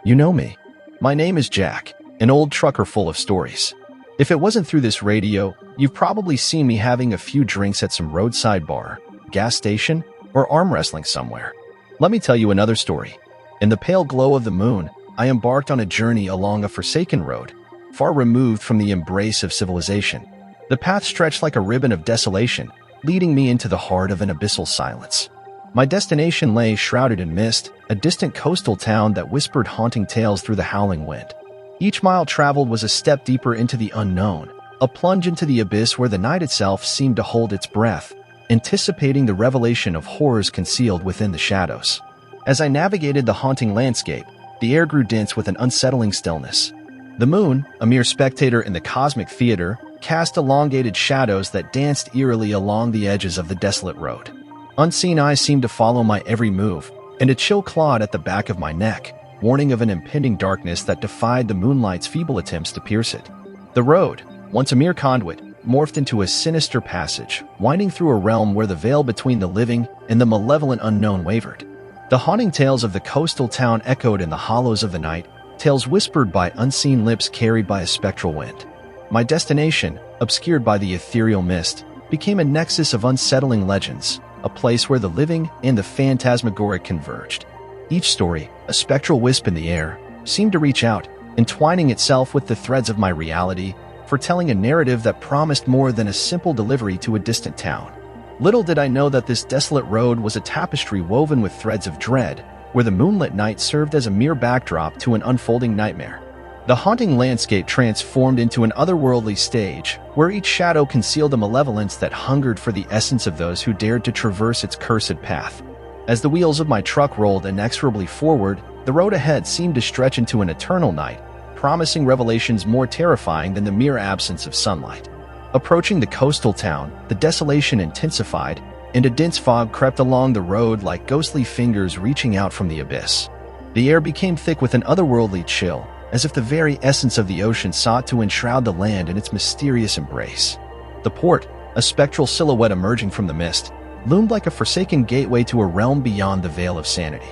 You know me. My name is Jack, an old trucker full of stories. If it wasn't through this radio, you've probably seen me having a few drinks at some roadside bar, gas station, or arm wrestling somewhere. Let me tell you another story. In the pale glow of the moon, I embarked on a journey along a forsaken road, far removed from the embrace of civilization. The path stretched like a ribbon of desolation, leading me into the heart of an abyssal silence. My destination lay shrouded in mist, a distant coastal town that whispered haunting tales through the howling wind. Each mile traveled was a step deeper into the unknown, a plunge into the abyss where the night itself seemed to hold its breath, anticipating the revelation of horrors concealed within the shadows. As I navigated the haunting landscape, the air grew dense with an unsettling stillness. The moon, a mere spectator in the cosmic theater, cast elongated shadows that danced eerily along the edges of the desolate road. Unseen eyes seemed to follow my every move, and a chill clawed at the back of my neck, warning of an impending darkness that defied the moonlight's feeble attempts to pierce it. The road, once a mere conduit, morphed into a sinister passage, winding through a realm where the veil between the living and the malevolent unknown wavered. The haunting tales of the coastal town echoed in the hollows of the night, tales whispered by unseen lips carried by a spectral wind. My destination, obscured by the ethereal mist, became a nexus of unsettling legends, a place where the living and the phantasmagoric converged. Each story, a spectral wisp in the air, seemed to reach out, entwining itself with the threads of my reality, foretelling a narrative that promised more than a simple delivery to a distant town. Little did I know that this desolate road was a tapestry woven with threads of dread, where the moonlit night served as a mere backdrop to an unfolding nightmare. The haunting landscape transformed into an otherworldly stage, where each shadow concealed a malevolence that hungered for the essence of those who dared to traverse its cursed path. As the wheels of my truck rolled inexorably forward, the road ahead seemed to stretch into an eternal night, promising revelations more terrifying than the mere absence of sunlight. Approaching the coastal town, the desolation intensified, and a dense fog crept along the road like ghostly fingers reaching out from the abyss. The air became thick with an otherworldly chill, as if the very essence of the ocean sought to enshroud the land in its mysterious embrace. The port, a spectral silhouette emerging from the mist, loomed like a forsaken gateway to a realm beyond the veil of sanity.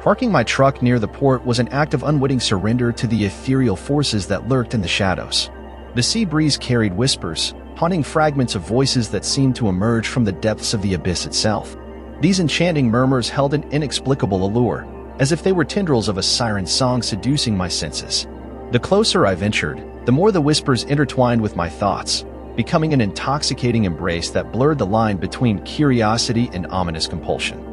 Parking my truck near the port was an act of unwitting surrender to the ethereal forces that lurked in the shadows. The sea breeze carried whispers, haunting fragments of voices that seemed to emerge from the depths of the abyss itself. These enchanting murmurs held an inexplicable allure, as if they were tendrils of a siren song seducing my senses. The closer I ventured, the more the whispers intertwined with my thoughts, becoming an intoxicating embrace that blurred the line between curiosity and ominous compulsion.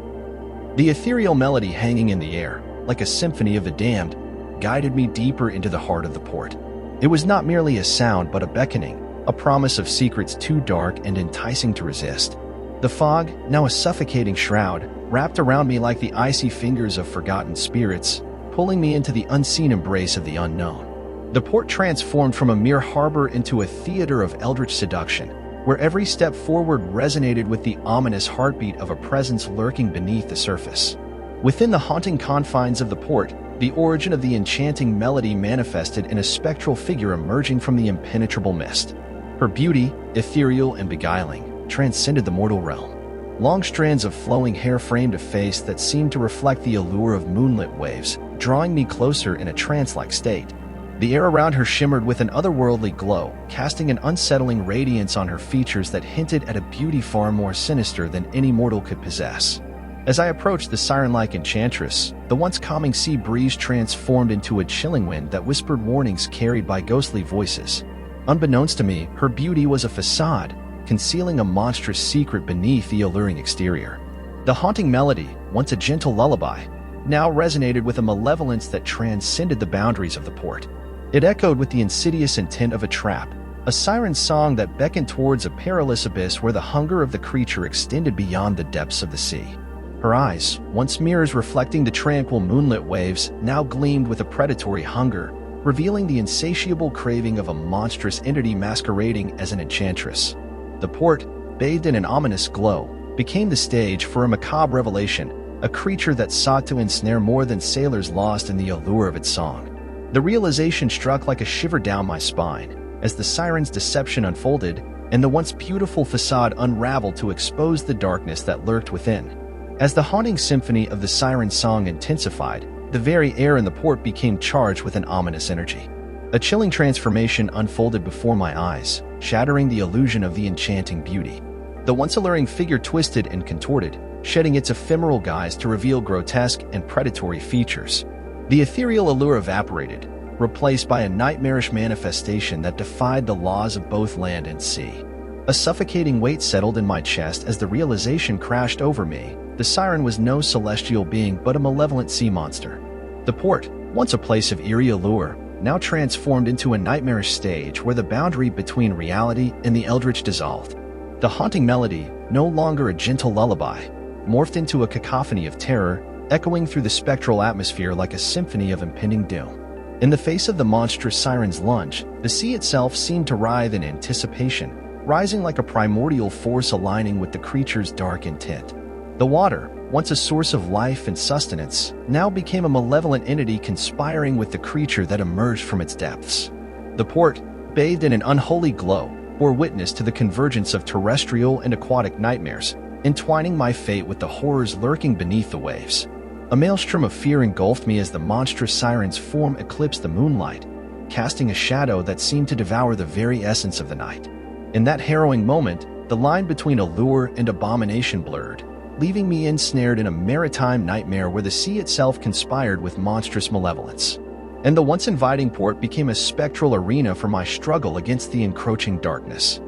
The ethereal melody hanging in the air, like a symphony of the damned, guided me deeper into the heart of the port. It was not merely a sound but a beckoning, a promise of secrets too dark and enticing to resist. The fog, now a suffocating shroud, wrapped around me like the icy fingers of forgotten spirits, pulling me into the unseen embrace of the unknown. The port transformed from a mere harbor into a theater of eldritch seduction, where every step forward resonated with the ominous heartbeat of a presence lurking beneath the surface. Within the haunting confines of the port, the origin of the enchanting melody manifested in a spectral figure emerging from the impenetrable mist. Her beauty, ethereal and beguiling, transcended the mortal realm. Long strands of flowing hair framed a face that seemed to reflect the allure of moonlit waves, drawing me closer in a trance-like state. The air around her shimmered with an otherworldly glow, casting an unsettling radiance on her features that hinted at a beauty far more sinister than any mortal could possess. As I approached the siren-like enchantress, the once calming sea breeze transformed into a chilling wind that whispered warnings carried by ghostly voices. Unbeknownst to me, her beauty was a facade, concealing a monstrous secret beneath the alluring exterior. The haunting melody, once a gentle lullaby, now resonated with a malevolence that transcended the boundaries of the port. It echoed with the insidious intent of a trap, a siren song that beckoned towards a perilous abyss where the hunger of the creature extended beyond the depths of the sea. Her eyes, once mirrors reflecting the tranquil moonlit waves, now gleamed with a predatory hunger, revealing the insatiable craving of a monstrous entity masquerading as an enchantress. The port, bathed in an ominous glow, became the stage for a macabre revelation, a creature that sought to ensnare more than sailors lost in the allure of its song. The realization struck like a shiver down my spine as the siren's deception unfolded and the once beautiful facade unraveled to expose the darkness that lurked within. As the haunting symphony of the siren song intensified, the very air in the port became charged with an ominous energy. A chilling transformation unfolded before my eyes, shattering the illusion of the enchanting beauty. The once alluring figure twisted and contorted, shedding its ephemeral guise to reveal grotesque and predatory features. The ethereal allure evaporated, replaced by a nightmarish manifestation that defied the laws of both land and sea. A suffocating weight settled in my chest as the realization crashed over me. The siren was no celestial being but a malevolent sea monster. The port, once a place of eerie allure, now transformed into a nightmarish stage where the boundary between reality and the eldritch dissolved. The haunting melody, no longer a gentle lullaby, morphed into a cacophony of terror, echoing through the spectral atmosphere like a symphony of impending doom. In the face of the monstrous siren's lunge, the sea itself seemed to writhe in anticipation, rising like a primordial force aligning with the creature's dark intent. The water, once a source of life and sustenance, now became a malevolent entity conspiring with the creature that emerged from its depths. The port, bathed in an unholy glow, bore witness to the convergence of terrestrial and aquatic nightmares, entwining my fate with the horrors lurking beneath the waves. A maelstrom of fear engulfed me as the monstrous siren's form eclipsed the moonlight, casting a shadow that seemed to devour the very essence of the night. In that harrowing moment, the line between allure and abomination blurred, leaving me ensnared in a maritime nightmare where the sea itself conspired with monstrous malevolence. And the once inviting port became a spectral arena for my struggle against the encroaching darkness.